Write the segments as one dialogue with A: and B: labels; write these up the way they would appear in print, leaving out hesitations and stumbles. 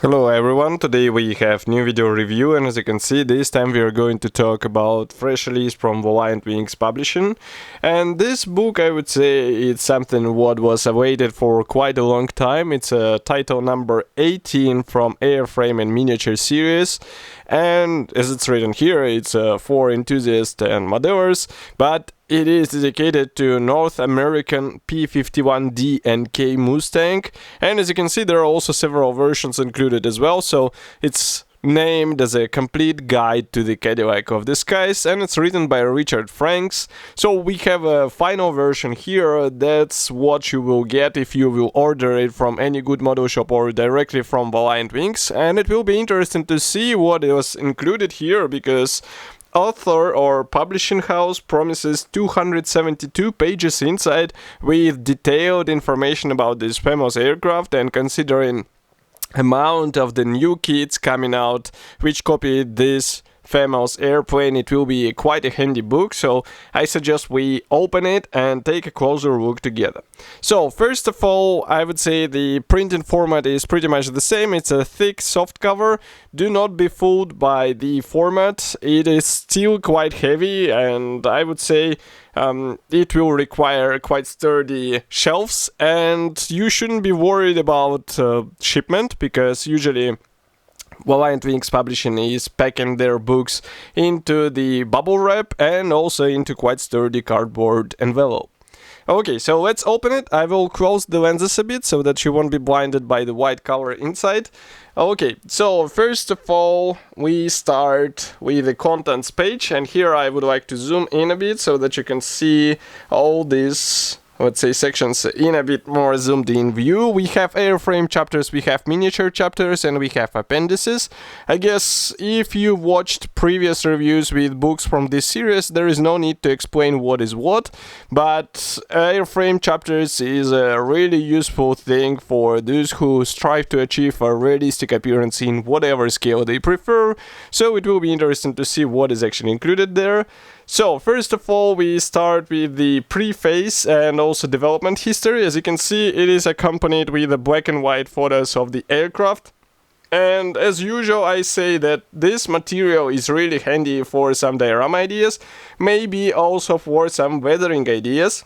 A: Hello everyone, today we have new video review, and as you can see, this time we are going to talk about fresh release from Valiant Wings publishing. And this book, I would say, it's something what was awaited for quite a long time. It's a title number 18 from Airframe and Miniature series, and as it's written here, it's for enthusiasts and modelers, but it is dedicated to North American P-51D and K Mustang, and as you can see, there are also several versions included as well, so it's named as a complete guide to the Cadillac of the skies, and it's written by Richard Franks. So we have a final version here. That's what you will get if you will order it from any good model shop or directly from Valiant Wings, and it will be interesting to see what was included here, because author or publishing house promises 272 pages inside with detailed information about this famous aircraft, and considering amount of the new kits coming out which copy this famous airplane, it will be quite a handy book, so I suggest we open it and take a closer look together. So first of all, I would say the printing format is pretty much the same. It's a thick soft cover. Do not be fooled by the format. It is still quite heavy, and I would say it will require quite sturdy shelves, and you shouldn't be worried about shipment, because usually Valiant Wings Publishing is packing their books into the bubble wrap and also into quite sturdy cardboard envelope. Okay, so let's open it. I will close the lenses a bit so that you won't be blinded by the white color inside. Okay, so first of all, we start with the contents page, and here I would like to zoom in a bit so that you can see all these, let's say, sections in a bit more zoomed in view. We have airframe chapters, we have miniature chapters, and we have appendices. I guess if you watched previous reviews with books from this series, there is no need to explain what is what, but airframe chapters is a really useful thing for those who strive to achieve a realistic appearance in whatever scale they prefer, so it will be interesting to see what is actually included there. So first of all, we start with the preface and also development history. As you can see, it is accompanied with the black and white photos of the aircraft. And as usual, I say that this material is really handy for some diorama ideas, maybe also for some weathering ideas.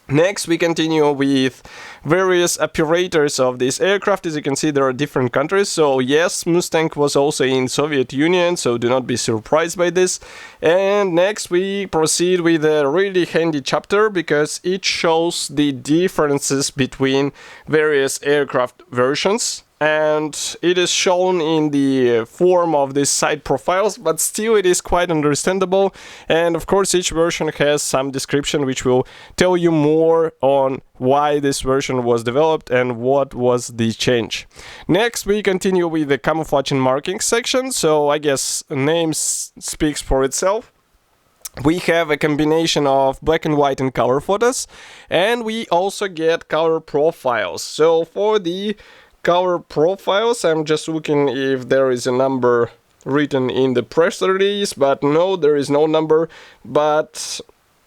A: Next, we continue with various operators of this aircraft. As you can see, there are different countries. So yes, Mustang was also in Soviet Union, so do not be surprised by this. And next, we proceed with a really handy chapter, because it shows the differences between various aircraft versions. And it is shown in the form of these side profiles, but still it is quite understandable. And of course, each version has some description which will tell you more on why this version was developed and what was the change. Next, we continue with the camouflage and marking section. So I guess name speaks for itself. We have a combination of black and white and color photos, and we also get color profiles. So for the color profiles, I'm just looking if there is a number written in the press release, but no, there is no number. But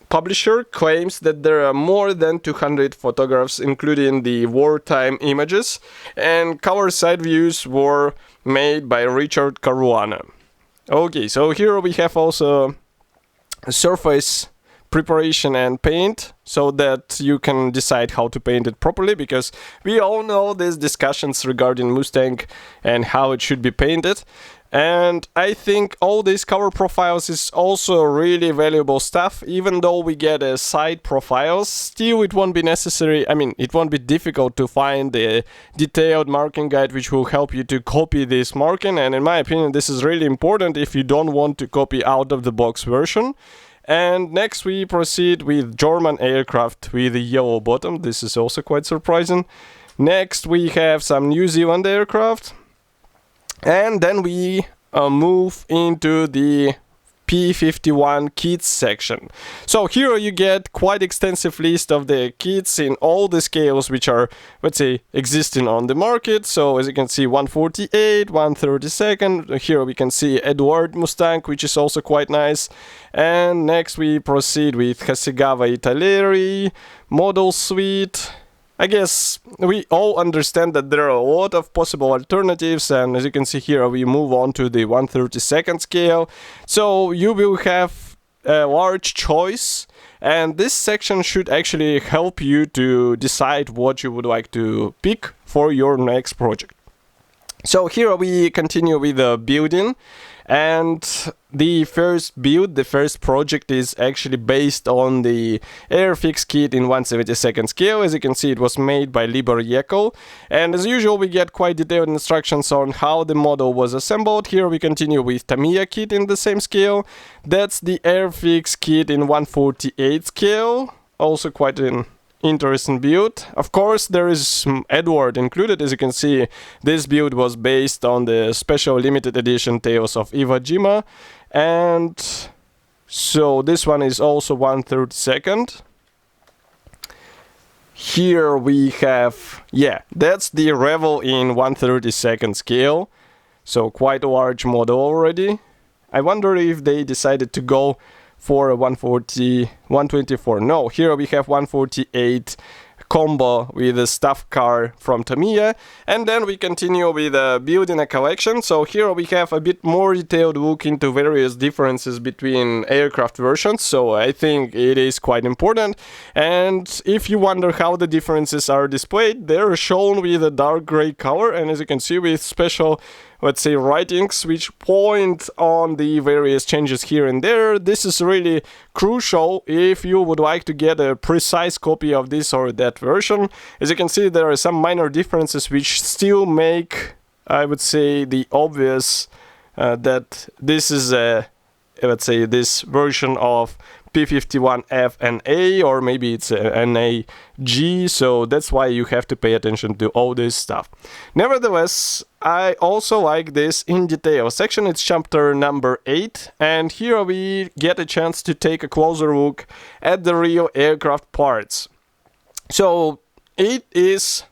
A: publisher claims that there are more than 200 photographs, including the wartime images, and color side views were made by Richard Caruana. Okay, so here we have also surface preparation and paint, so that you can decide how to paint it properly, because we all know these discussions regarding Mustang and how it should be painted. And I think all these cover profiles is also really valuable stuff. Even though we get a side profiles, still it won't be necessary, it won't be difficult to find a detailed marking guide which will help you to copy this marking, and in my opinion this is really important if you don't want to copy out of the box version. And next we proceed with German aircraft with a yellow bottom. This is also quite surprising. Next we have some New Zealand aircraft. And then we move into the P-51 kits section. So here you get quite extensive list of the kits in all the scales which are, let's say, existing on the market. So as you can see, 148, 132nd. Here we can see Edward Mustang, which is also quite nice. And next we proceed with Hasegawa Italeri, Model Suite, I guess we all understand that there are a lot of possible alternatives, and as you can see here, we move on to the 1/32 scale. So you will have a large choice, and this section should actually help you to decide what you would like to pick for your next project. So here we continue with the building, and the first build, the first project is actually based on the Airfix kit in 1/72 scale. As you can see, it was made by Liber Yekel, and as usual we get quite detailed instructions on how the model was assembled. Here we continue with Tamiya kit in the same scale. That's the Airfix kit in 1/48 scale, also quite an interesting build. Of course, there is Edward included. As you can see, this build was based on the special limited edition Tales of Iwo Jima, and so this one is also 1/32. Here we have, yeah, that's the Revel in 1/32 scale, so quite a large model already. I wonder if they decided to go for a 140, 124. No, here we have 148 combo with a staff car from Tamiya, and then we continue with building a collection. So here we have a bit more detailed look into various differences between aircraft versions, so I think it is quite important. And if you wonder how the differences are displayed, they're shown with a dark gray color, and as you can see, with special, let's say, writings which point on the various changes here and there. This is really crucial if you would like to get a precise copy of this or that version. As you can see, there are some minor differences which still make, I would say, the obvious that this is a, let's say, this version of P-51F and A, or maybe it's an AG, so that's why you have to pay attention to all this stuff. Nevertheless, I also like this in detail section. It's chapter number 8, and here we get a chance to take a closer look at the real aircraft parts. So it is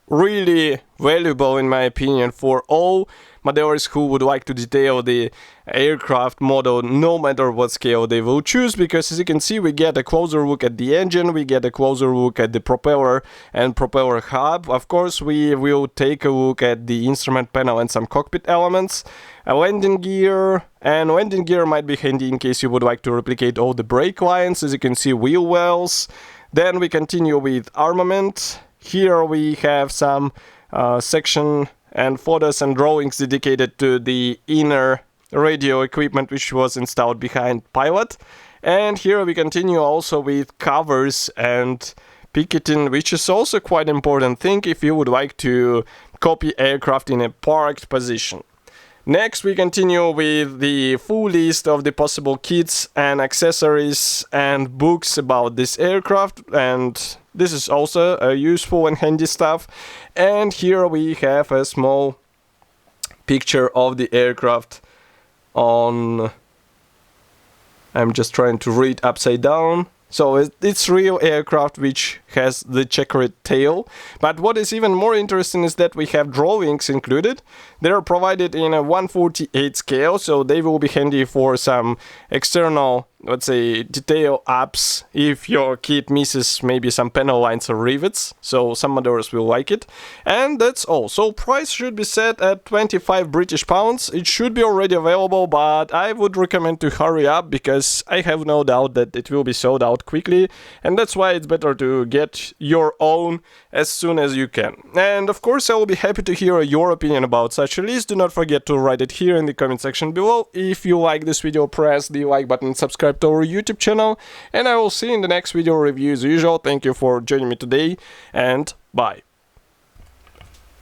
A: really valuable, in my opinion, for all modelers who would like to detail the aircraft model no matter what scale they will choose, because as you can see, we get a closer look at the engine, we get a closer look at the propeller and propeller hub. Of course, we will take a look at the instrument panel and some cockpit elements, a landing gear, and landing gear might be handy in case you would like to replicate all the brake lines. As you can see, wheel wells. Then we continue with armament. Here we have some section and photos and drawings dedicated to the inner radio equipment which was installed behind pilot. And here we continue also with covers and picketing, which is also quite important thing if you would like to copy aircraft in a parked position. Next we continue with the full list of the possible kits and accessories and books about this aircraft, and this is also useful and handy stuff. And here we have a small picture of the aircraft on, I'm just trying to read upside down. So it's real aircraft which has the checkered tail. But what is even more interesting is that we have drawings included. They are provided in a 1/48 scale, so they will be handy for some external, let's say, detail apps if your kit misses maybe some panel lines or rivets, so some others will like it. And that's all. So price should be set at 25 British pounds. It should be already available, but I would recommend to hurry up because I have no doubt that it will be sold out quickly, and that's why it's better to get your own as soon as you can. And of course I will be happy to hear your opinion about such a list. Do not forget to write it here in the comment section below. If you like this video, press the like button, subscribe to our YouTube channel, and I will see you in the next video review as usual. Thank you for joining me today, and bye.